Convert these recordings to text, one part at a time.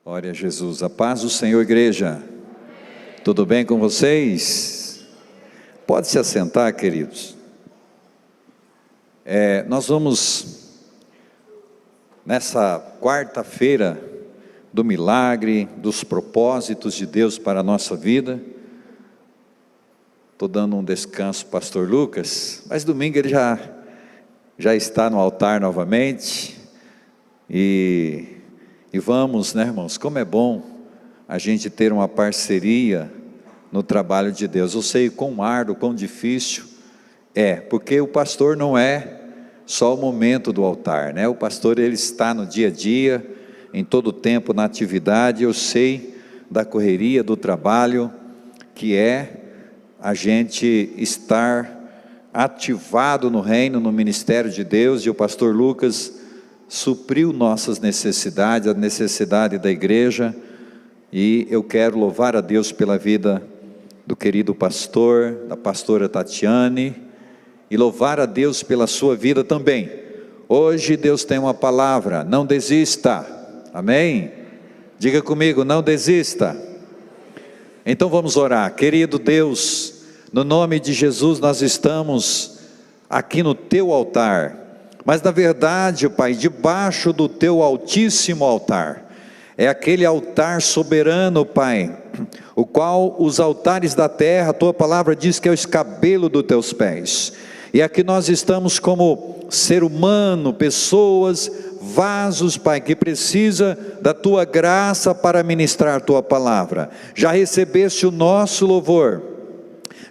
Glória a Jesus. A paz do Senhor, igreja. Tudo bem com vocês? Pode se assentar, queridos. Nós vamos, nessa quarta-feira do milagre, dos propósitos de Deus para a nossa vida. Estou dando um descanso para o pastor Lucas, mas domingo ele já está no altar novamente. E vamos, né, irmãos, como é bom a gente ter uma parceria no trabalho de Deus. Eu sei quão árduo, quão difícil porque o pastor não é só o momento do altar, né? O pastor, ele está no dia a dia, em todo o tempo na atividade. Eu sei da correria, do trabalho, que é a gente estar ativado no reino, no ministério de Deus, e o pastor Lucas supriu nossas necessidades, a necessidade da igreja, e eu quero louvar a Deus pela vida do querido pastor, da pastora Tatiane, e louvar a Deus pela sua vida também. Hoje Deus tem uma palavra: não desista, amém? Diga comigo, não desista. Então vamos orar. Querido Deus, no nome de Jesus nós estamos aqui no teu altar, mas na verdade, Pai, debaixo do teu altíssimo altar, é aquele altar soberano, Pai, o qual os altares da terra, a tua palavra diz que é o escabelo dos teus pés, e aqui nós estamos como ser humano, pessoas, vasos, Pai, que precisa da tua graça para ministrar a tua palavra. Já recebeste o nosso louvor,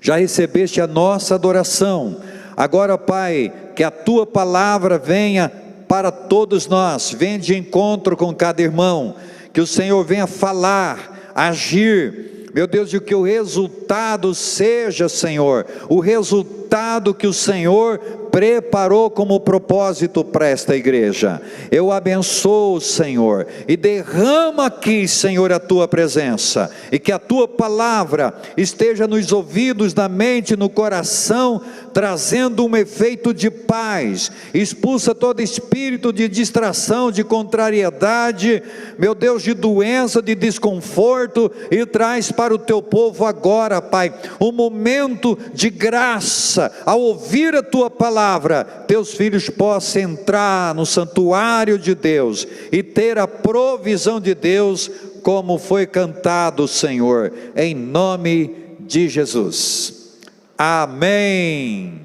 já recebeste a nossa adoração. Agora, Pai, que a tua palavra venha para todos nós, venha de encontro com cada irmão, que o Senhor venha falar, agir, meu Deus, e que o resultado seja, Senhor, o resultado que o Senhor preparou como propósito para esta igreja. Eu abençoo, Senhor, e derrama aqui, Senhor, a tua presença, e que a tua palavra esteja nos ouvidos, na mente, no coração, trazendo um efeito de paz. Expulsa todo espírito de distração, de contrariedade, meu Deus, de doença, de desconforto, e traz para o teu povo agora, Pai, um momento de graça. Ao ouvir a tua palavra, teus filhos possam entrar no santuário de Deus e ter a provisão de Deus, como foi cantado, Senhor, em nome de Jesus, amém.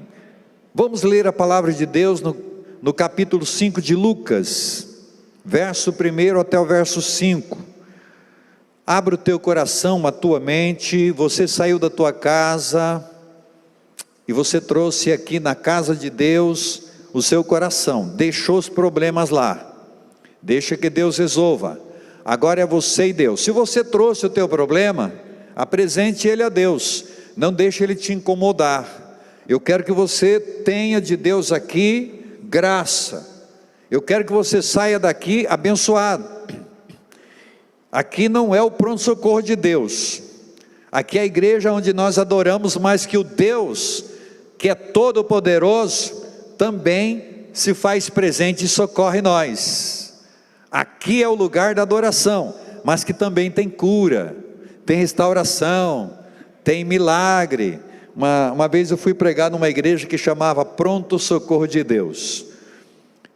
Vamos ler a palavra de Deus no capítulo 5 de Lucas, verso 1 até o verso 5. Abre o teu coração, a tua mente. Você saiu da tua casa e você trouxe aqui na casa de Deus o seu coração, deixou os problemas lá, deixa que Deus resolva. Agora é você e Deus. Se você trouxe o teu problema, apresente ele a Deus, não deixe ele te incomodar. Eu quero que você tenha de Deus aqui graça, eu quero que você saia daqui abençoado. Aqui não é o pronto-socorro de Deus, aqui é a igreja onde nós adoramos, mas que o Deus que é todo poderoso também se faz presente e socorre nós. Aqui é o lugar da adoração, mas que também tem cura, tem restauração, tem milagre. Uma vez eu fui pregar numa igreja que chamava Pronto Socorro de Deus,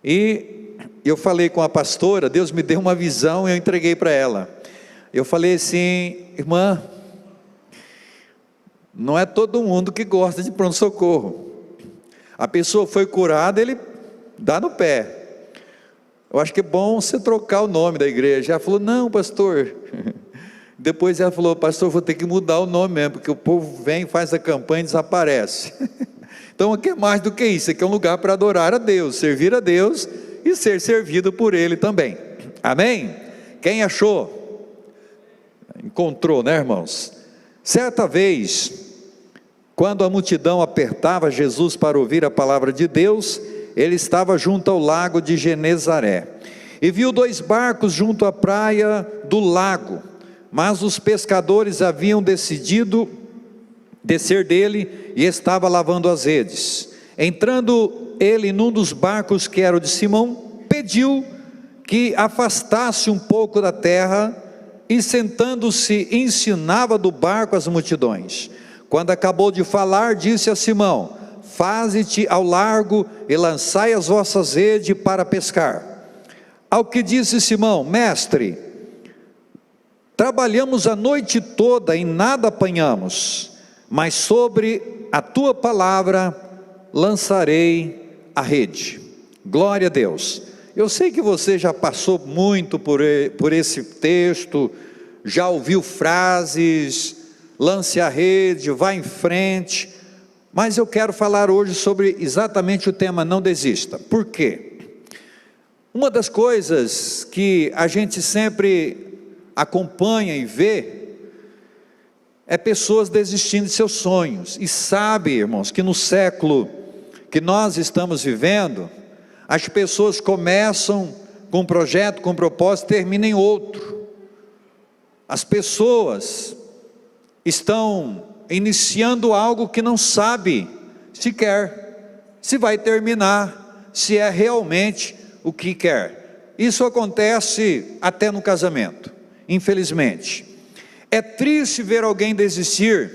e eu falei com a pastora, Deus me deu uma visão e eu entreguei para ela. Eu falei assim: irmã, não é todo mundo que gosta de pronto-socorro. A pessoa foi curada, ele dá no pé. Eu acho que é bom você trocar o nome da igreja. Ela falou: não, pastor. Depois ela falou: pastor, vou ter que mudar o nome mesmo, porque o povo vem, faz a campanha e desaparece. Então aqui é mais do que isso, aqui é um lugar para adorar a Deus, servir a Deus e ser servido por Ele também, amém? Quem achou? Encontrou, né, irmãos? Certa vez, quando a multidão apertava Jesus para ouvir a palavra de Deus, ele estava junto ao lago de Genezaré, e viu 2 barcos junto à praia do lago, mas os pescadores haviam decidido descer dele, e estava lavando as redes. Entrando ele num dos barcos, que era o de Simão, pediu que afastasse um pouco da terra, e sentando-se ensinava do barco as multidões. Quando acabou de falar, disse a Simão: faze-te ao largo e lançai as vossas redes para pescar. Ao que disse Simão: mestre, trabalhamos a noite toda e nada apanhamos, mas sobre a tua palavra lançarei a rede. Glória a Deus. Eu sei que você já passou muito por esse texto, já ouviu frases, lance a rede, vá em frente, mas eu quero falar hoje sobre exatamente o tema não desista. Por quê? Uma das coisas que a gente sempre acompanha e vê é pessoas desistindo de seus sonhos, e sabe, irmãos, que no século que nós estamos vivendo, as pessoas começam com um projeto, com um propósito, terminam em outro. As pessoas estão iniciando algo que não sabe sequer se vai terminar, se é realmente o que quer. Isso acontece até no casamento, infelizmente. É triste ver alguém desistir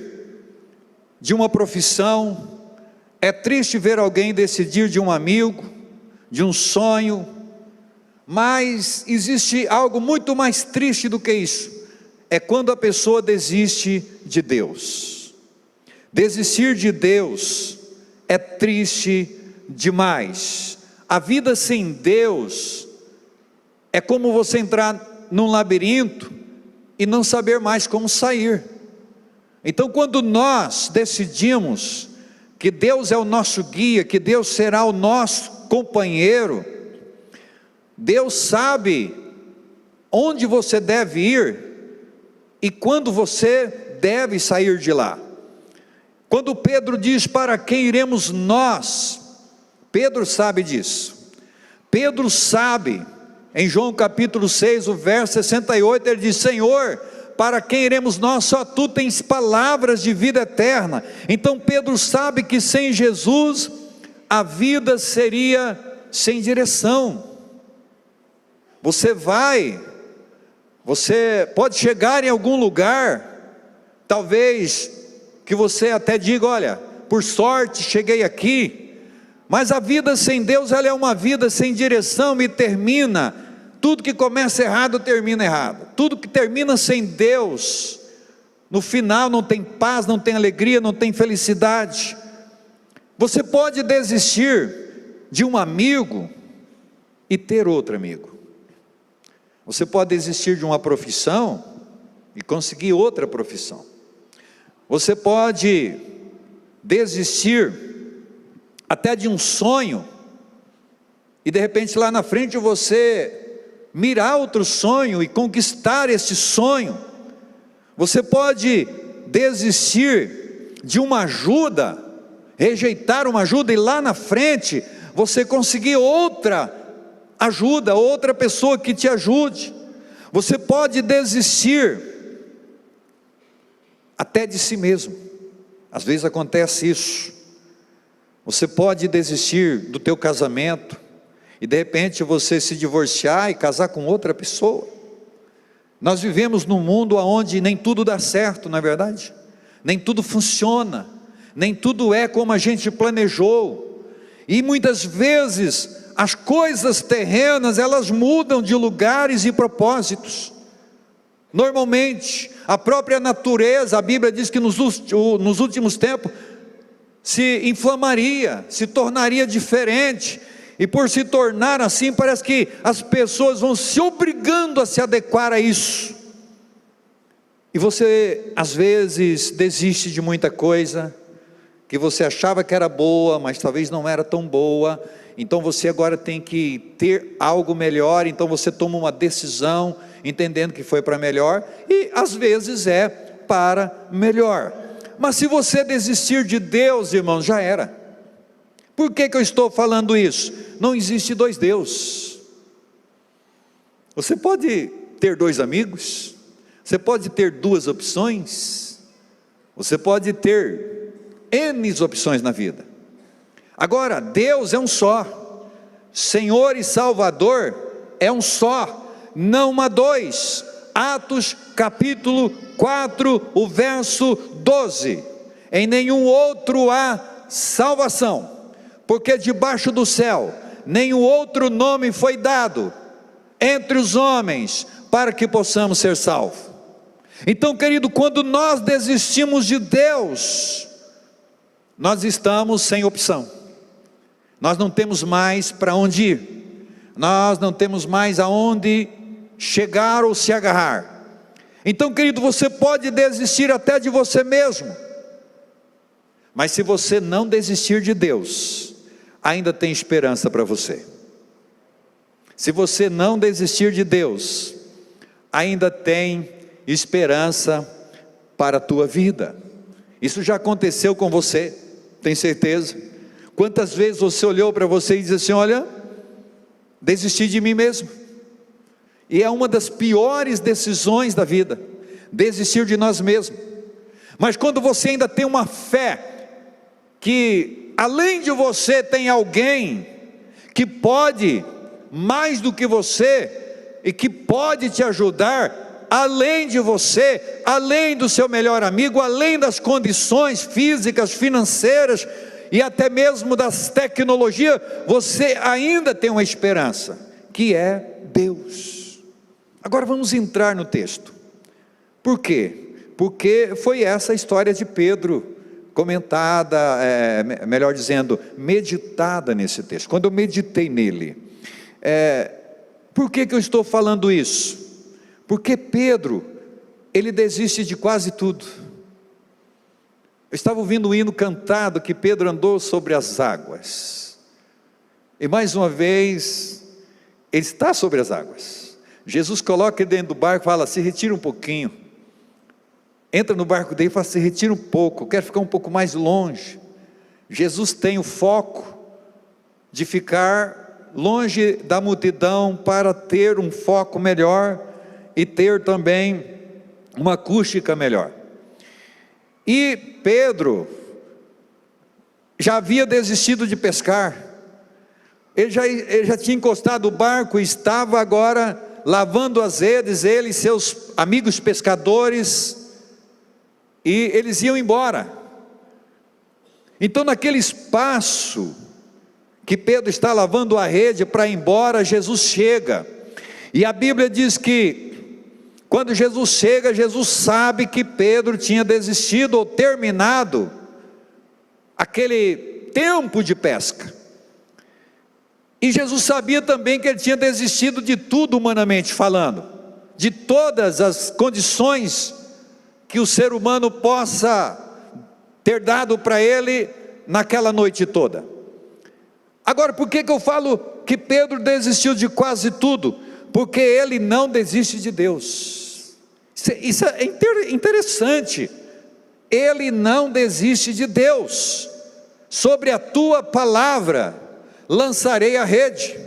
de uma profissão, é triste ver alguém decidir de um amigo, de um sonho, mas existe algo muito mais triste do que isso, é quando a pessoa desiste de Deus. Desistir de Deus é triste demais. A vida sem Deus é como você entrar num labirinto e não saber mais como sair. Então, quando nós decidimos que Deus é o nosso guia, que Deus será o nosso companheiro, Deus sabe onde você deve ir e quando você deve sair de lá. Quando Pedro diz: para quem iremos nós? Pedro sabe disso. Pedro sabe, em João capítulo 6, o verso 68, ele diz: Senhor, para quem iremos nós? Só tu tens palavras de vida eterna. Então Pedro sabe que sem Jesus a vida seria sem direção. Você pode chegar em algum lugar, talvez que você até diga: olha, por sorte cheguei aqui, mas a vida sem Deus, ela é uma vida sem direção e termina, tudo que começa errado termina errado, tudo que termina sem Deus, no final não tem paz, não tem alegria, não tem felicidade. Você pode desistir de um amigo e ter outro amigo. Você pode desistir de uma profissão e conseguir outra profissão. Você pode desistir até de um sonho e de repente lá na frente você mirar outro sonho e conquistar esse sonho. Você pode desistir de uma ajuda, rejeitar uma ajuda e lá na frente você conseguir outra ajuda, outra pessoa que te ajude. Você pode desistir até de si mesmo. Às vezes acontece isso. Você pode desistir do teu casamento e de repente você se divorciar e casar com outra pessoa. Nós vivemos num mundo onde nem tudo dá certo, não é verdade? Nem tudo funciona, nem tudo é como a gente planejou, e muitas vezes as coisas terrenas, elas mudam de lugares e propósitos. Normalmente, a própria natureza, a Bíblia diz que nos últimos tempos, se inflamaria, se tornaria diferente, e por se tornar assim, parece que as pessoas vão se obrigando a se adequar a isso, e você às vezes desiste de muita coisa, que você achava que era boa, mas talvez não era tão boa, então você agora tem que ter algo melhor, então você toma uma decisão, entendendo que foi para melhor, e às vezes é para melhor. Mas se você desistir de Deus, irmãos, já era. Por que eu estou falando isso? Não existe dois deuses. Você pode ter dois amigos, você pode ter duas opções, você pode ter N opções na vida. Agora, Deus é um só, Senhor e Salvador é um só, não há dois. Atos capítulo 4, o verso 12: em nenhum outro há salvação, porque debaixo do céu nenhum outro nome foi dado entre os homens para que possamos ser salvos. Então, querido, quando nós desistimos de Deus, nós estamos sem opção. Nós não temos mais para onde ir, nós não temos mais aonde chegar ou se agarrar. Então, querido, você pode desistir até de você mesmo, mas se você não desistir de Deus, ainda tem esperança para você. Se você não desistir de Deus, ainda tem esperança para a tua vida. Isso já aconteceu com você, tem certeza? Quantas vezes você olhou para você e disse assim: olha, desisti de mim mesmo. E é uma das piores decisões da vida, desistir de nós mesmos. Mas quando você ainda tem uma fé, que além de você tem alguém que pode mais do que você, e que pode te ajudar, além de você, além do seu melhor amigo, além das condições físicas, financeiras, e até mesmo das tecnologias, você ainda tem uma esperança, que é Deus. Agora vamos entrar no texto. Por quê? Porque foi essa a história de Pedro, comentada, melhor dizendo, meditada nesse texto. Quando eu meditei nele, por que eu estou falando isso? Porque Pedro, ele desiste de quase tudo. Eu estava ouvindo um hino cantado que Pedro andou sobre as águas, e mais uma vez, ele está sobre as águas. Jesus coloca ele dentro do barco e fala: se retira um pouquinho, entra no barco dele e fala: se retira um pouco, eu quero ficar um pouco mais longe. Jesus tem o foco de ficar longe da multidão, para ter um foco melhor, e ter também uma acústica melhor. E Pedro já havia desistido de pescar, ele já tinha encostado o barco, e estava agora lavando as redes, ele e seus amigos pescadores, e eles iam embora. Então, naquele espaço que Pedro está lavando a rede para ir embora, Jesus chega, e a Bíblia diz que quando Jesus chega, Jesus sabe que Pedro tinha desistido ou terminado aquele tempo de pesca, e Jesus sabia também que ele tinha desistido de tudo, humanamente falando, de todas as condições que o ser humano possa ter dado para ele naquela noite toda. Agora, por que eu falo que Pedro desistiu de quase tudo? Porque ele não desiste de Deus. Isso é interessante. Ele não desiste de Deus. Sobre a tua palavra lançarei a rede.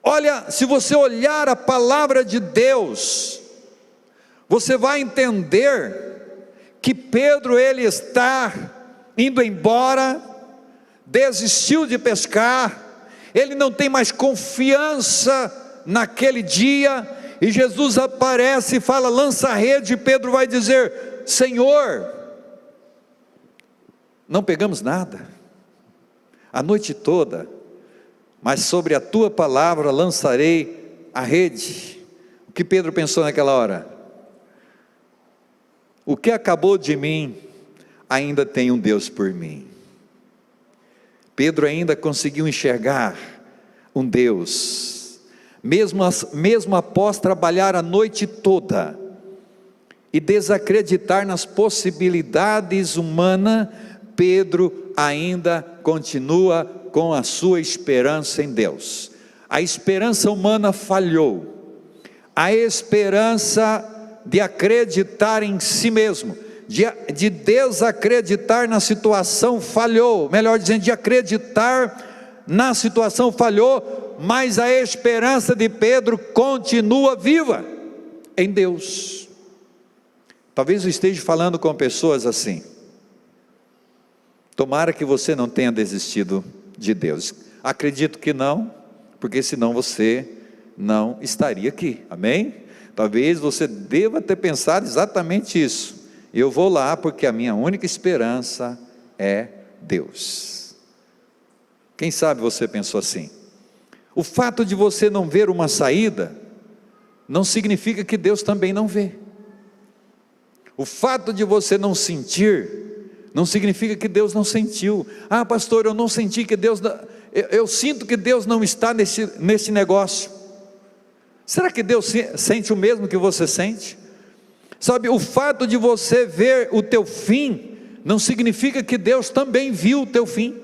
Olha, se você olhar a palavra de Deus, você vai entender que Pedro, ele está indo embora, desistiu de pescar, ele não tem mais confiança naquele dia, e Jesus aparece e fala: lança a rede, e Pedro vai dizer: Senhor, não pegamos nada a noite toda, mas sobre a tua palavra lançarei a rede. O que Pedro pensou naquela hora? O que acabou de mim, ainda tem um Deus por mim. Pedro ainda conseguiu enxergar um Deus, mesmo após trabalhar a noite toda, e desacreditar nas possibilidades humanas, Pedro ainda continua com a sua esperança em Deus. A esperança humana falhou, a esperança de acreditar em si mesmo, de desacreditar na situação falhou, melhor dizendo, de acreditar na situação falhou, mas a esperança de Pedro continua viva em Deus. Talvez eu esteja falando com pessoas assim. Tomara que você não tenha desistido de Deus. Acredito que não, porque senão você não estaria aqui, amém? Talvez você deva ter pensado exatamente isso. Eu vou lá porque a minha única esperança é Deus. Quem sabe você pensou assim? O fato de você não ver uma saída não significa que Deus também não vê. O fato de você não sentir não significa que Deus não sentiu. Ah, pastor, eu não senti que Deus... Eu sinto que Deus não está nesse negócio. Será que Deus sente o mesmo que você sente? Sabe, o fato de você ver o teu fim não significa que Deus também viu o teu fim.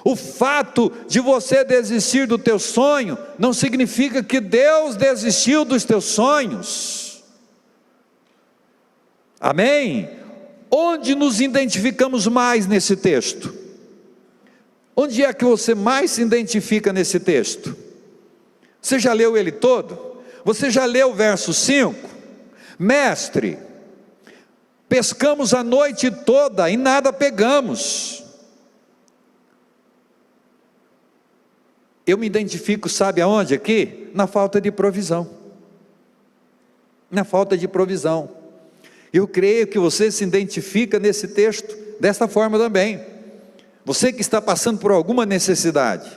O fato de você desistir do teu sonho não significa que Deus desistiu dos teus sonhos. Amém? Onde nos identificamos mais nesse texto? Onde é que você mais se identifica nesse texto? Você já leu ele todo? Você já leu o verso 5? Mestre, pescamos a noite toda e nada pegamos. Eu me identifico, sabe aonde aqui? Na falta de provisão. Na falta de provisão. Eu creio que você se identifica nesse texto desta forma também. Você que está passando por alguma necessidade,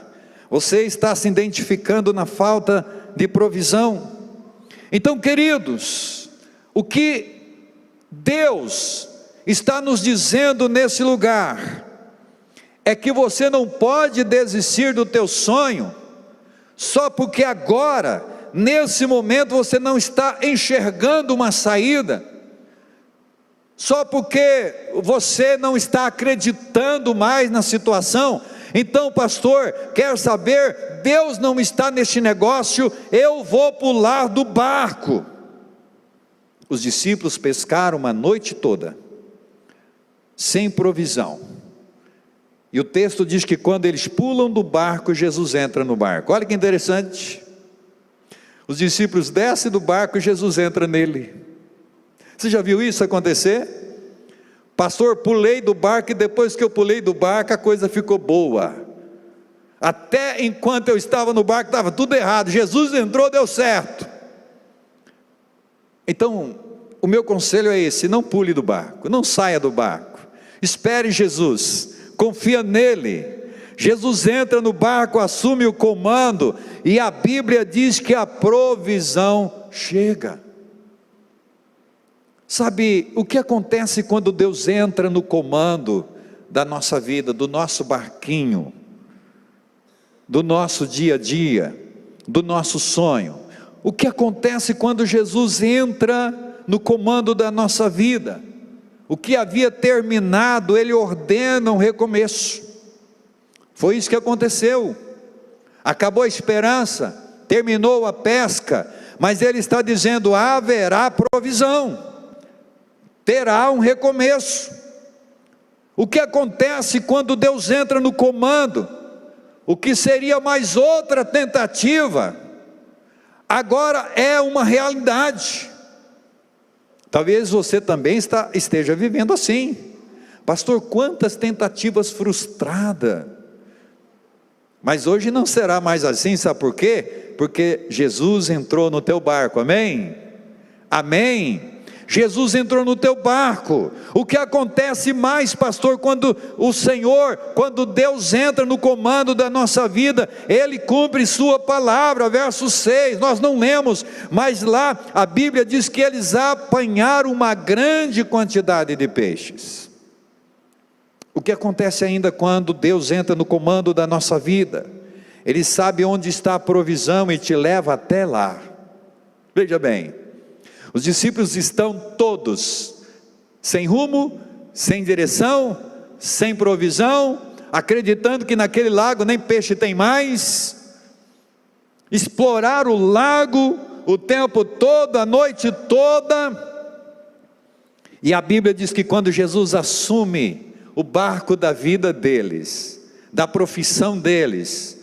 você está se identificando na falta de provisão. Então, queridos, o que Deus está nos dizendo nesse lugar é que você não pode desistir do teu sonho só porque agora, nesse momento, você não está enxergando uma saída, só porque você não está acreditando mais na situação. Então, pastor, quer saber, Deus não está neste negócio, eu vou pular do barco. Os discípulos pescaram uma noite toda, sem provisão, e o texto diz que quando eles pulam do barco, Jesus entra no barco. Olha que interessante, os discípulos descem do barco e Jesus entra nele. Você já viu isso acontecer? Pastor, pulei do barco e depois que eu pulei do barco a coisa ficou boa. Até enquanto eu estava no barco estava tudo errado, Jesus entrou, deu certo. Então, o meu conselho é esse: não pule do barco, não saia do barco, espere Jesus, confia nele. Jesus entra no barco, assume o comando, e a Bíblia diz que a provisão chega. Sabe, o que acontece quando Deus entra no comando da nossa vida, do nosso barquinho, do nosso dia a dia, do nosso sonho? O que acontece quando Jesus entra no comando da nossa vida? O que havia terminado, Ele ordena um recomeço. Foi isso que aconteceu. Acabou a esperança, terminou a pesca, mas Ele está dizendo: haverá provisão, terá um recomeço. O que acontece quando Deus entra no comando? O que seria mais outra tentativa, agora é uma realidade. Talvez você também esteja vivendo assim. Pastor, quantas tentativas frustradas. Mas hoje não será mais assim, sabe por quê? Porque Jesus entrou no teu barco, amém? Amém? Jesus entrou no teu barco. O que acontece mais, pastor, quando quando Deus entra no comando da nossa vida? Ele cumpre sua palavra. Verso 6, nós não lemos, mas lá a Bíblia diz que eles apanharam uma grande quantidade de peixes. O que acontece ainda quando Deus entra no comando da nossa vida? Ele sabe onde está a provisão e te leva até lá. Veja bem, os discípulos estão todos sem rumo, sem direção, sem provisão, acreditando que naquele lago nem peixe tem mais. Exploraram o lago o tempo todo, a noite toda, e a Bíblia diz que quando Jesus assume o barco da vida deles, da profissão deles,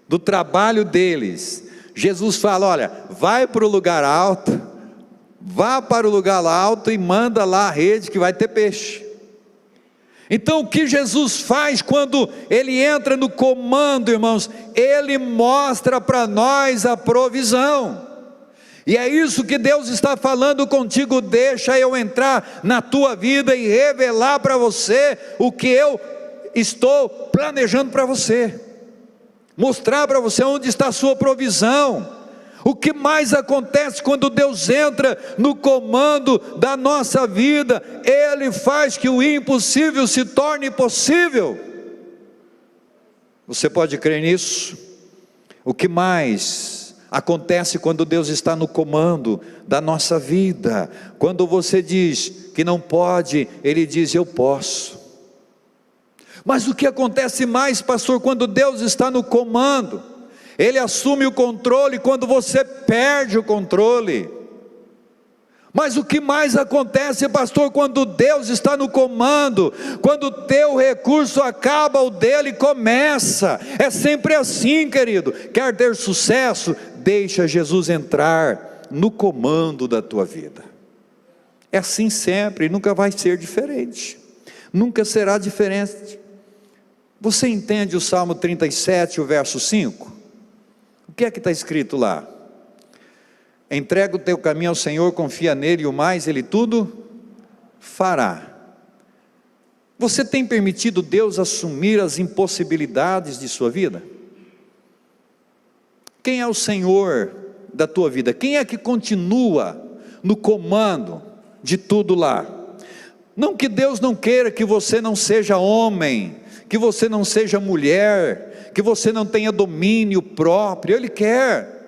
do trabalho deles, Jesus fala: olha, vai para o lugar alto, vá para o lugar alto e manda lá a rede que vai ter peixe. Então o que Jesus faz quando Ele entra no comando, irmãos? Ele mostra para nós a provisão. E é isso que Deus está falando contigo: deixa eu entrar na tua vida e revelar para você o que eu estou planejando para você, mostrar para você onde está a sua provisão. O que mais acontece quando Deus entra no comando da nossa vida? Ele faz que o impossível se torne possível. Você pode crer nisso? O que mais acontece quando Deus está no comando da nossa vida? Quando você diz que não pode, Ele diz: eu posso. Mas o que acontece mais, pastor, quando Deus está no comando? Ele assume o controle quando você perde o controle. Mas o que mais acontece, pastor, quando Deus está no comando? Quando o teu recurso acaba, o dele começa. É sempre assim, querido. Quer ter sucesso? Deixa Jesus entrar no comando da tua vida. É assim sempre, nunca vai ser diferente. Nunca será diferente. Você entende o Salmo 37, o verso 5? O que é que está escrito lá? Entrega o teu caminho ao Senhor, confia nele, e o mais Ele tudo fará. Você tem permitido Deus assumir as impossibilidades de sua vida? Quem é o Senhor da tua vida? Quem é que continua no comando de tudo lá? Não que Deus não queira que você não seja homem, que você não seja mulher, que você não tenha domínio próprio. Ele quer.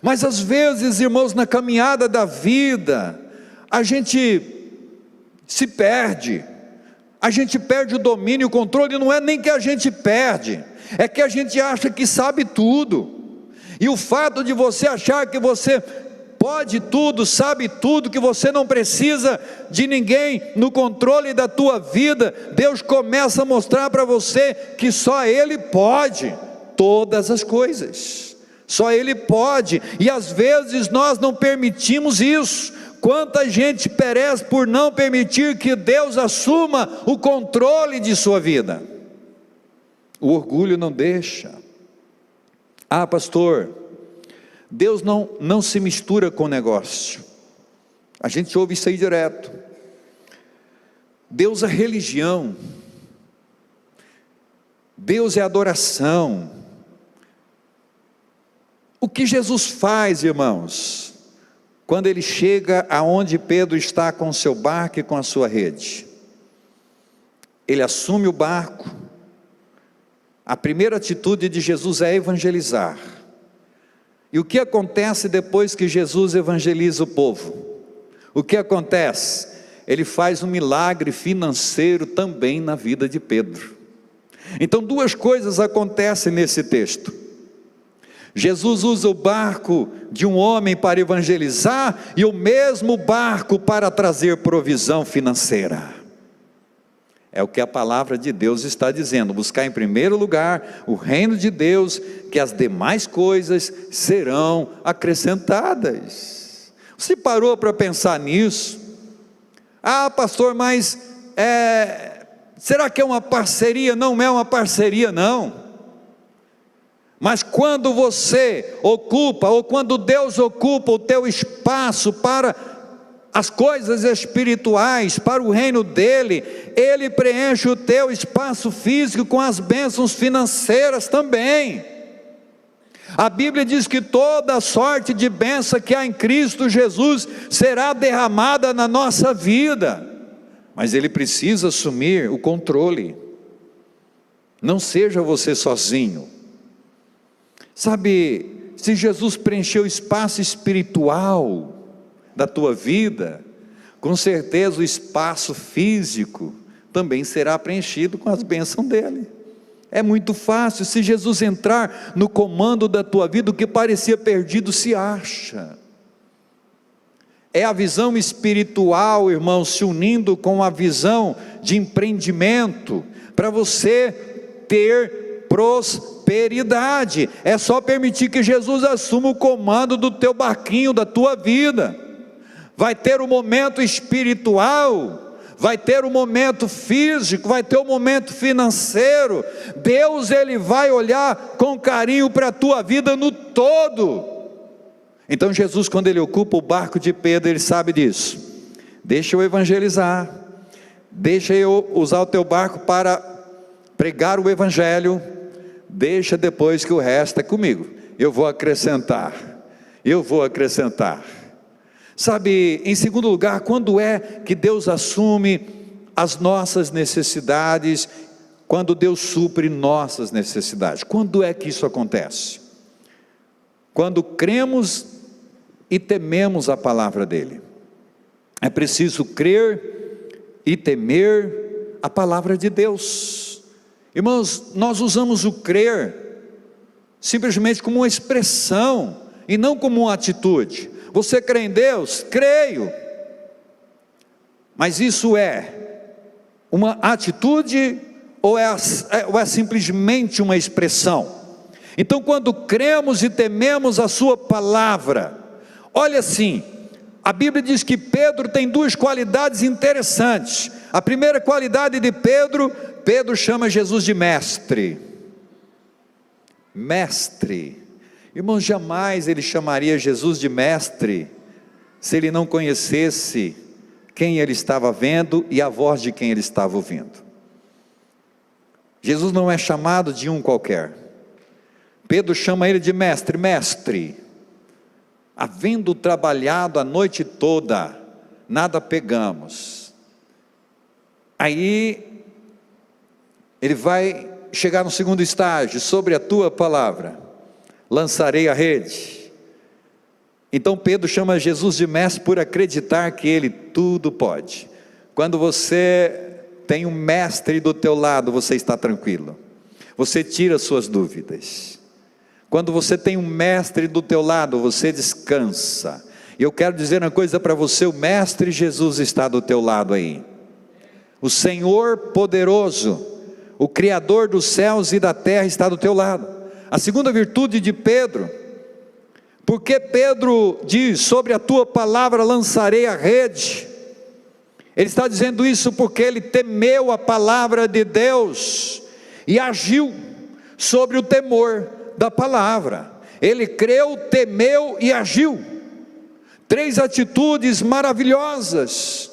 Mas às vezes, irmãos, na caminhada da vida, a gente se perde, a gente perde o domínio, o controle. Não é nem que a gente perde, é que a gente acha que sabe tudo. E o fato de você achar que você pode tudo, sabe tudo, que você não precisa de ninguém no controle da tua vida, Deus começa a mostrar para você que só Ele pode todas as coisas. Só Ele pode, e às vezes nós não permitimos isso. Quanta gente perece por não permitir que Deus assuma o controle de sua vida. O orgulho não deixa. Ah, pastor, Deus não se mistura com o negócio. A gente ouve isso aí direto. Deus é religião, Deus é adoração. O que Jesus faz, irmãos, quando Ele chega aonde Pedro está com o seu barco e com a sua rede? Ele assume o barco. A primeira atitude de Jesus é evangelizar. E o que acontece depois que Jesus evangeliza o povo? O que acontece? Ele faz um milagre financeiro também na vida de Pedro. Então duas coisas acontecem nesse texto. Jesus usa o barco de um homem para evangelizar, e o mesmo barco para trazer provisão financeira. É o que a palavra de Deus está dizendo: buscar em primeiro lugar o reino de Deus, que as demais coisas serão acrescentadas. Você parou para pensar nisso? Ah, pastor, mas será que é uma parceria? Não é uma parceria, não. Mas quando você ocupa, ou quando Deus ocupa o teu espaço para as coisas espirituais, para o reino dEle, Ele preenche o teu espaço físico com as bênçãos financeiras também. A Bíblia diz que toda sorte de bênção que há em Cristo Jesus será derramada na nossa vida, mas Ele precisa assumir o controle. Não seja você sozinho. Sabe, se Jesus preencheu o espaço espiritual da tua vida, com certeza o espaço físico também será preenchido com as bênçãos dEle. É muito fácil. Se Jesus entrar no comando da tua vida, o que parecia perdido se acha. É a visão espiritual, irmão, se unindo com a visão de empreendimento, para você ter prosperidade. É só permitir que Jesus assuma o comando do teu barquinho, da tua vida. Vai ter o momento espiritual, vai ter o momento físico, vai ter o momento financeiro. Deus, Ele vai olhar com carinho para a tua vida no todo. Então Jesus, quando ele ocupa o barco de Pedro, ele sabe disso. Deixa eu evangelizar, deixa eu usar o teu barco para pregar o evangelho, deixa depois que o resto é comigo, eu vou acrescentar. Sabe, em segundo lugar, quando é que Deus assume as nossas necessidades, quando Deus supre nossas necessidades? Quando é que isso acontece? Quando cremos e tememos a palavra dele. É preciso crer e temer a palavra de Deus. Irmãos, nós usamos o crer simplesmente como uma expressão e não como uma atitude. Você crê em Deus? Creio. Mas isso é uma atitude ou é simplesmente uma expressão? Então, quando cremos e tememos a sua palavra, olha assim, a Bíblia diz que Pedro tem duas qualidades interessantes. A primeira qualidade de Pedro chama Jesus de mestre. Mestre. Irmãos, jamais ele chamaria Jesus de mestre se ele não conhecesse quem ele estava vendo e a voz de quem ele estava ouvindo. Jesus não é chamado de um qualquer. Pedro chama ele de mestre. Mestre, havendo trabalhado a noite toda, nada pegamos. Aí ele vai chegar no segundo estágio: sobre a tua palavra lançarei a rede. Então Pedro chama Jesus de mestre por acreditar que ele tudo pode. Quando você tem um mestre do teu lado, você está tranquilo, você tira suas dúvidas. Quando você tem um mestre do teu lado, você descansa. E eu quero dizer uma coisa para você: o mestre Jesus está do teu lado aí. O Senhor poderoso, o Criador dos céus e da terra está do teu lado. A segunda virtude de Pedro, porque Pedro diz: sobre a tua palavra lançarei a rede. Ele está dizendo isso porque ele temeu a palavra de Deus e agiu sobre o temor da palavra. Ele creu, temeu e agiu. Três atitudes maravilhosas.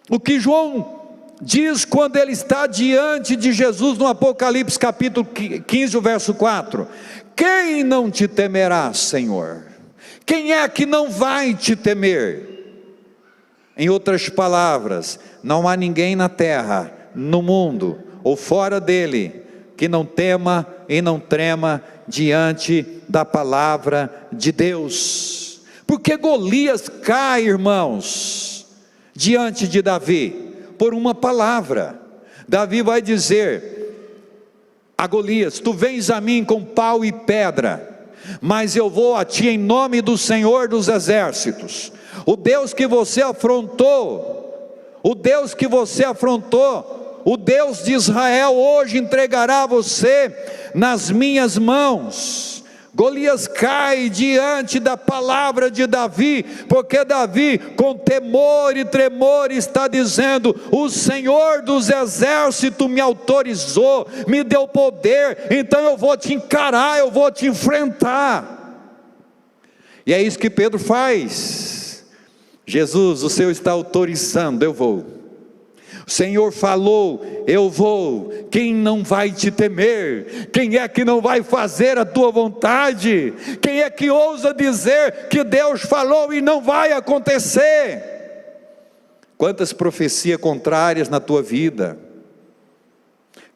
O que João diz quando ele está diante de Jesus no Apocalipse capítulo 15, o verso 4: quem não te temerá, Senhor? Quem é que não vai te temer? Em outras palavras, não há ninguém na terra, no mundo ou fora dele que não tema e não trema diante da palavra de Deus. Porque Golias cai, irmãos, diante de Davi por uma palavra. Davi vai dizer a Golias: tu vens a mim com pau e pedra, mas eu vou a ti em nome do Senhor dos exércitos. O Deus que você afrontou, o Deus de Israel, hoje entregará você nas minhas mãos. Golias cai diante da palavra de Davi, porque Davi, com temor e tremor, está dizendo: o Senhor dos exércitos me autorizou, me deu poder, então eu vou te encarar, eu vou te enfrentar. E é isso que Pedro faz. Jesus, o Senhor está autorizando, eu vou. O Senhor falou, eu vou. Quem não vai te temer? Quem é que não vai fazer a tua vontade? Quem é que ousa dizer que Deus falou e não vai acontecer? Quantas profecias contrárias na tua vida?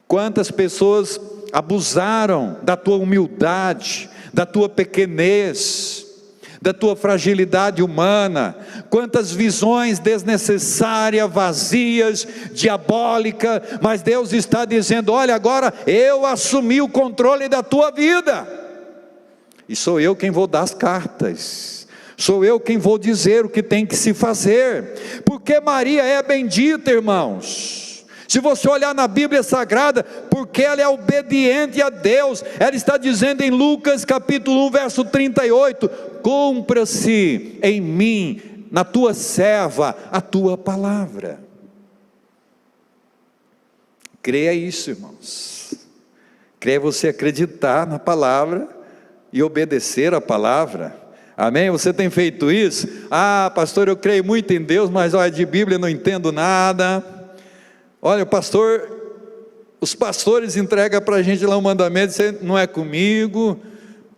Quantas pessoas abusaram da tua humildade, da tua pequenez, da tua fragilidade humana? Quantas visões desnecessárias, vazias, diabólicas, mas Deus está dizendo: olha, agora eu assumi o controle da tua vida, e sou eu quem vou dar as cartas, sou eu quem vou dizer o que tem que se fazer, porque Maria é bendita, irmãos. Se você olhar na Bíblia Sagrada, porque ela é obediente a Deus, ela está dizendo em Lucas capítulo 1, verso 38, cumpra-se em mim, na tua serva, a tua palavra. Creia isso, irmãos. Creia você acreditar na palavra e obedecer a palavra. Amém? Você tem feito isso? Ah, pastor, eu creio muito em Deus, mas olha, de Bíblia não entendo nada. Olha, pastor, os pastores entregam para a gente lá um mandamento, você não é comigo.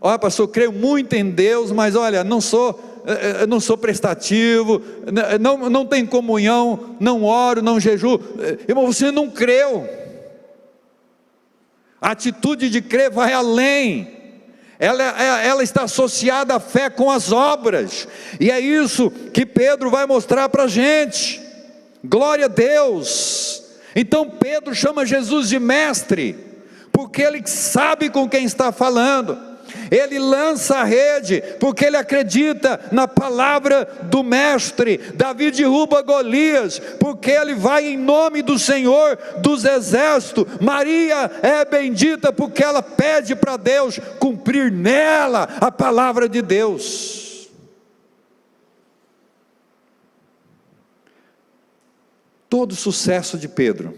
Olha, pastor, eu creio muito em Deus, mas olha, não sou prestativo, não tenho comunhão, não oro, não jejuo. Irmão, você não creu. A atitude de crer vai além. Ela está associada à fé com as obras, e é isso que Pedro vai mostrar para a gente. Glória a Deus. Então Pedro chama Jesus de mestre, porque ele sabe com quem está falando. Ele lança a rede, porque ele acredita na palavra do mestre. Davi derruba Golias, porque ele vai em nome do Senhor dos exércitos. Maria é bendita, porque ela pede para Deus cumprir nela a palavra de Deus. Todo o sucesso de Pedro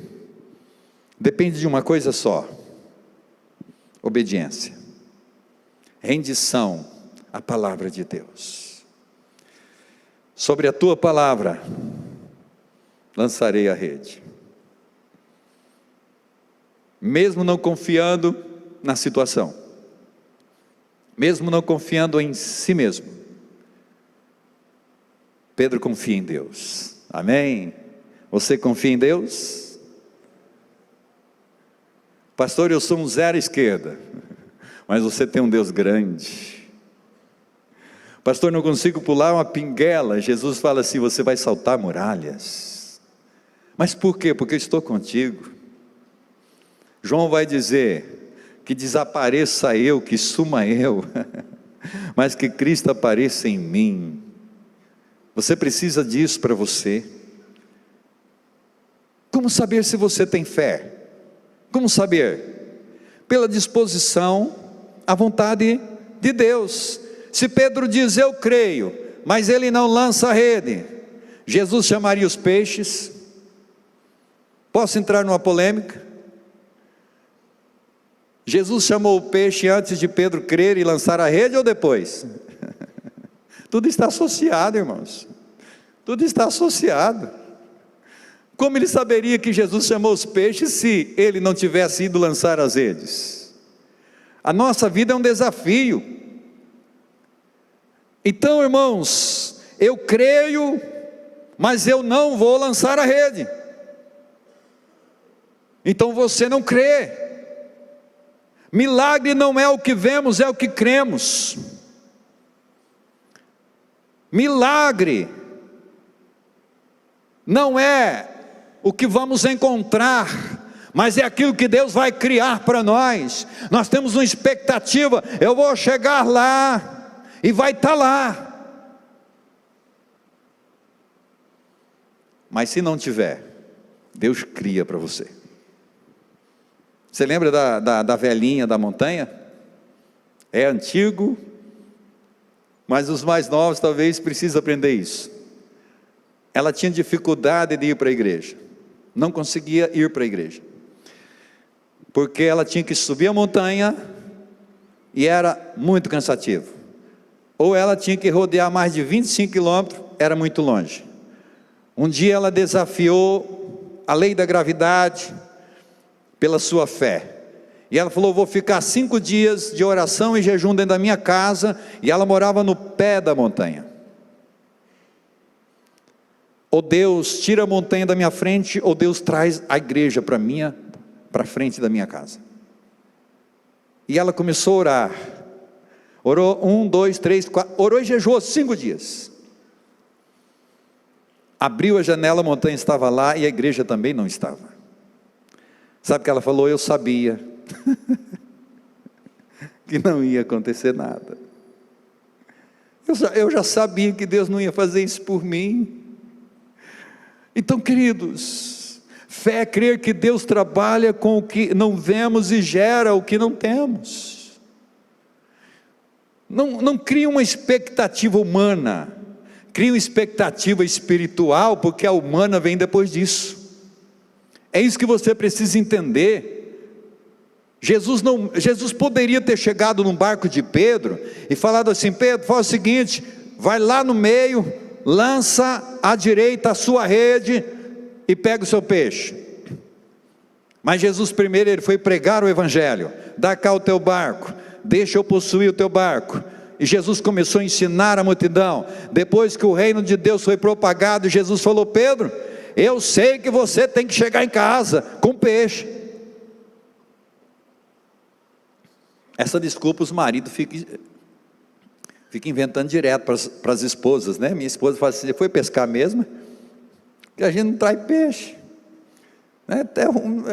depende de uma coisa só: obediência, rendição à palavra de Deus. Sobre a tua palavra lançarei a rede. Mesmo não confiando na situação, mesmo não confiando em si mesmo, Pedro confia em Deus. Amém? Você confia em Deus? Pastor, eu sou um zero à esquerda. Mas você tem um Deus grande. Pastor, não consigo pular uma pinguela. Jesus fala assim: você vai saltar muralhas. Mas por quê? Porque eu estou contigo. João vai dizer que desapareça eu, que suma eu, mas que Cristo apareça em mim. Você precisa disso para você. Como saber se você tem fé? Como saber? Pela disposição à vontade de Deus. Se Pedro diz eu creio, mas ele não lança a rede, Jesus chamaria os peixes. Posso entrar numa polêmica? Jesus chamou o peixe antes de Pedro crer e lançar a rede, ou depois? Tudo está associado, irmãos. Tudo está associado. Como ele saberia que Jesus chamou os peixes se ele não tivesse ido lançar as redes? A nossa vida é um desafio. Então, irmãos, eu creio, mas eu não vou lançar a rede. Então você não crê. Milagre não é o que vemos, é o que cremos. Milagre não é o que vamos encontrar, mas é aquilo que Deus vai criar para nós. Nós temos uma expectativa: eu vou chegar lá e vai estar lá. Mas se não tiver, Deus cria para você. Você lembra da velhinha da montanha? É antigo, mas os mais novos talvez precisem aprender isso. Ela tinha dificuldade de ir para a igreja, não conseguia ir para a igreja, porque ela tinha que subir a montanha e era muito cansativo, ou ela tinha que rodear mais de 25 quilômetros, era muito longe. Um dia ela desafiou a lei da gravidade pela sua fé, e ela falou: vou ficar 5 dias de oração e jejum dentro da minha casa, e ela morava no pé da montanha. Ou Deus tira a montanha da minha frente, ou Deus traz a igreja para frente da minha casa. E ela começou a orar, orou 1, 2, 3, 4, orou e jejuou 5 dias. Abriu a janela, a montanha estava lá e a igreja também não estava. Sabe o que ela falou? Eu sabia que não ia acontecer nada. Eu já sabia que Deus não ia fazer isso por mim. Então, queridos, fé é crer que Deus trabalha com o que não vemos e gera o que não temos. Não crie uma expectativa humana, crie uma expectativa espiritual, porque a humana vem depois disso. É isso que você precisa entender. Jesus poderia ter chegado num barco de Pedro e falado assim: Pedro, faz o seguinte, vai lá no meio, lança à direita a sua rede e pega o seu peixe. Mas Jesus primeiro ele foi pregar o evangelho: dá cá o teu barco, deixa eu possuir o teu barco. E Jesus começou a ensinar a multidão. Depois que o reino de Deus foi propagado, Jesus falou: Pedro, eu sei que você tem que chegar em casa com peixe. Essa desculpa os maridos ficam inventando direto para as esposas, né? Minha esposa fala assim: você foi pescar mesmo? Porque a gente não traz peixe, né? Até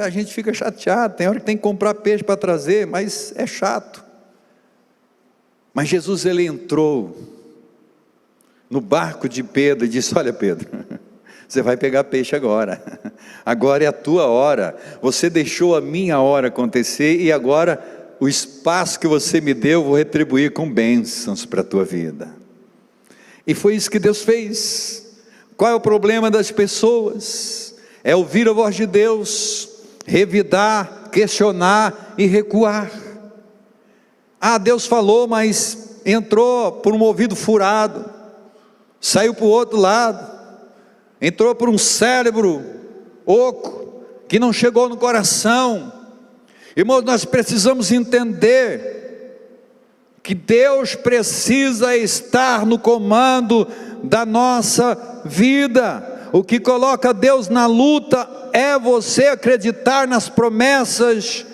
a gente fica chateado, tem hora que tem que comprar peixe para trazer, mas é chato. Mas Jesus ele entrou no barco de Pedro e disse: olha Pedro, você vai pegar peixe agora é a tua hora, você deixou a minha hora acontecer, e agora o espaço que você me deu, vou retribuir com bênçãos para a tua vida. E foi isso que Deus fez. Qual é o problema das pessoas? É ouvir a voz de Deus, revidar, questionar e recuar. Ah, Deus falou, mas entrou por um ouvido furado, saiu para o outro lado, entrou por um cérebro oco, que não chegou no coração. Irmãos, nós precisamos entender que Deus precisa estar no comando da nossa vida. O que coloca Deus na luta é você acreditar nas promessas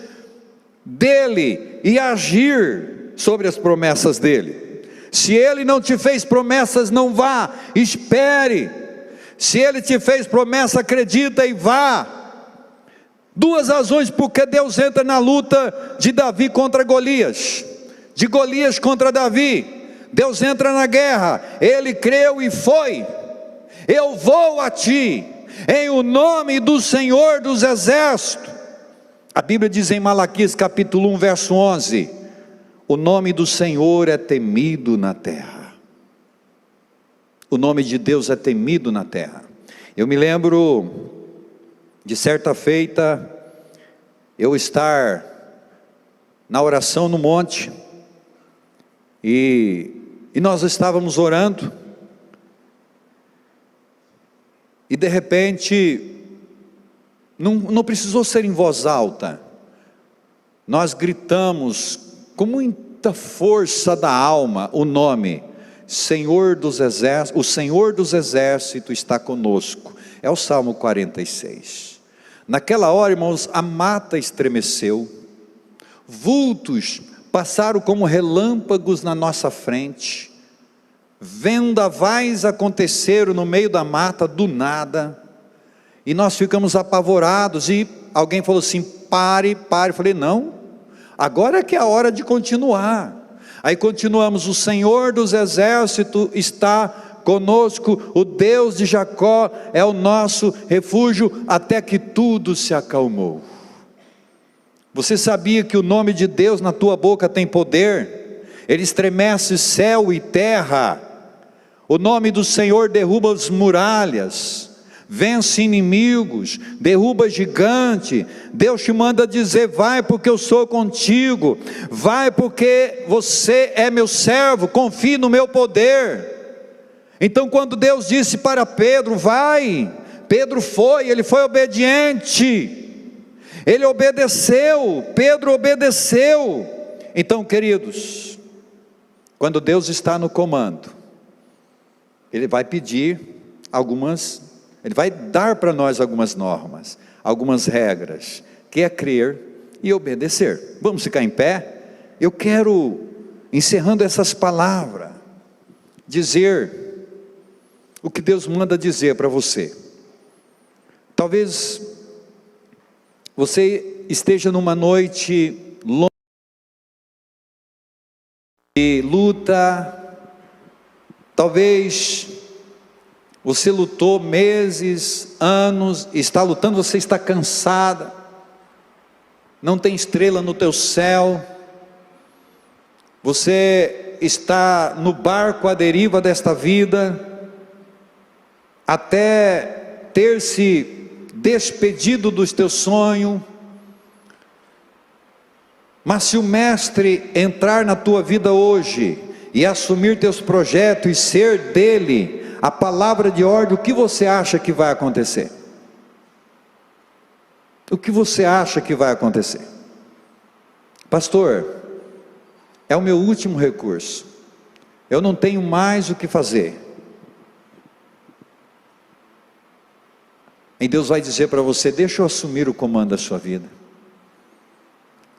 dEle e agir sobre as promessas dEle. Se Ele não te fez promessas, não vá, espere. Se Ele te fez promessa, acredita e vá. Duas razões porque Deus entra na luta de Davi contra Golias, de Golias contra Davi. Deus entra na guerra, ele creu e foi. Eu vou a ti, em o nome do Senhor dos Exércitos. A Bíblia diz em Malaquias capítulo 1 verso 11: o nome do Senhor é temido na terra. O nome de Deus é temido na terra. Eu me lembro de certa feita, eu estar na oração no monte, e nós estávamos orando, e de repente, não precisou ser em voz alta, nós gritamos com muita força da alma o nome: Senhor dos Exércitos, o Senhor dos Exércitos está conosco. É o Salmo 46. Naquela hora, irmãos, a mata estremeceu, vultos passaram como relâmpagos na nossa frente, vendavais aconteceram no meio da mata do nada, e nós ficamos apavorados, e alguém falou assim: pare, eu falei: não, agora é que é a hora de continuar. Aí continuamos: o Senhor dos Exércitos está conosco, o Deus de Jacó é o nosso refúgio, até que tudo se acalmou. Você sabia que o nome de Deus na tua boca tem poder? Ele estremece céu e terra. O nome do Senhor derruba as muralhas, vence inimigos, derruba gigante. Deus te manda dizer: vai porque eu sou contigo, vai porque você é meu servo, confie no meu poder. Então quando Deus disse para Pedro: vai, Pedro foi, ele foi obediente, ele obedeceu, Pedro obedeceu. Então, queridos, quando Deus está no comando, Ele vai pedir Ele vai dar para nós algumas normas, algumas regras, que é crer e obedecer. Vamos ficar em pé? Eu quero, encerrando essas palavras, dizer o que Deus manda dizer para você. Talvez você esteja numa noite longa de luta, talvez você lutou meses, anos, está lutando, você está cansada, não tem estrela no teu céu, você está no barco à deriva desta vida, até ter se despedido dos teus sonhos, Mas se o mestre entrar na tua vida hoje e assumir teus projetos e ser dele a palavra de ordem, o que você acha que vai acontecer? O que você acha que vai acontecer? Pastor, é o meu último recurso, eu não tenho mais o que fazer. E Deus vai dizer para você: deixa eu assumir o comando da sua vida,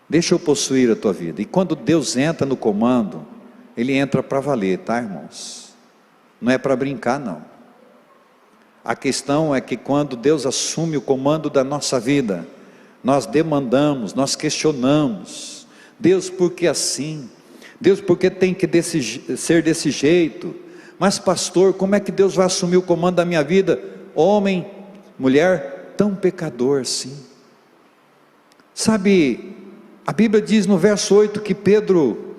deixa eu possuir a tua vida. E quando Deus entra no comando, Ele entra para valer, tá, irmãos? Não é para brincar, não. A questão é que quando Deus assume o comando da nossa vida, nós demandamos, nós questionamos: Deus, por que assim? Deus, por que tem que ser desse jeito? Mas pastor, como é que Deus vai assumir o comando da minha vida? Homem, mulher, tão pecador assim. Sabe, a Bíblia diz no verso 8 que Pedro,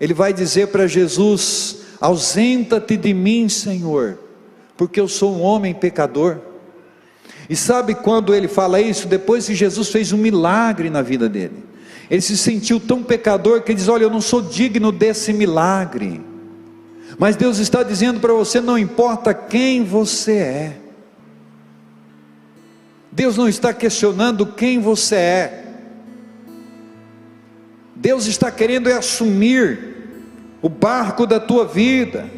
ele vai dizer para Jesus: ausenta-te de mim, Senhor, porque eu sou um homem pecador. E sabe quando ele fala isso? Depois que Jesus fez um milagre na vida dele. Ele se sentiu tão pecador que ele diz: olha, eu não sou digno desse milagre. Mas Deus está dizendo para você: não importa quem você é, Deus não está questionando quem você é. Deus está querendo assumir o barco da tua vida.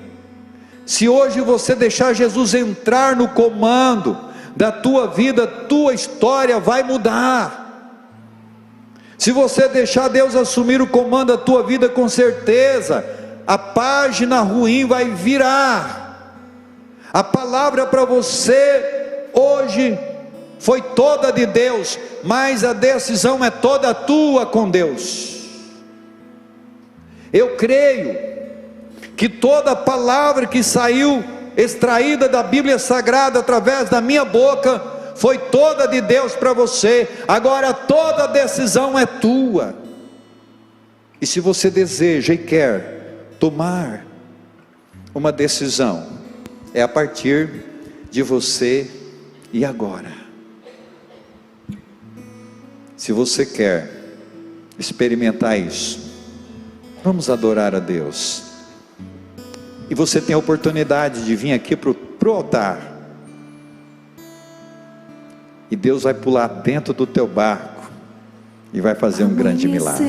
Se hoje você deixar Jesus entrar no comando da tua vida, tua história vai mudar. Se você deixar Deus assumir o comando da tua vida, com certeza a página ruim vai virar. A palavra para você hoje foi toda de Deus, mas a decisão é toda tua com Deus. Eu creio que toda palavra que saiu extraída da Bíblia Sagrada através da minha boca foi toda de Deus para você. Agora toda decisão é tua. E se você deseja e quer tomar uma decisão, é a partir de você e agora. Se você quer experimentar isso, vamos adorar a Deus. E você tem a oportunidade de vir aqui para o altar. E Deus vai pular dentro do teu barco e vai fazer um grande milagre.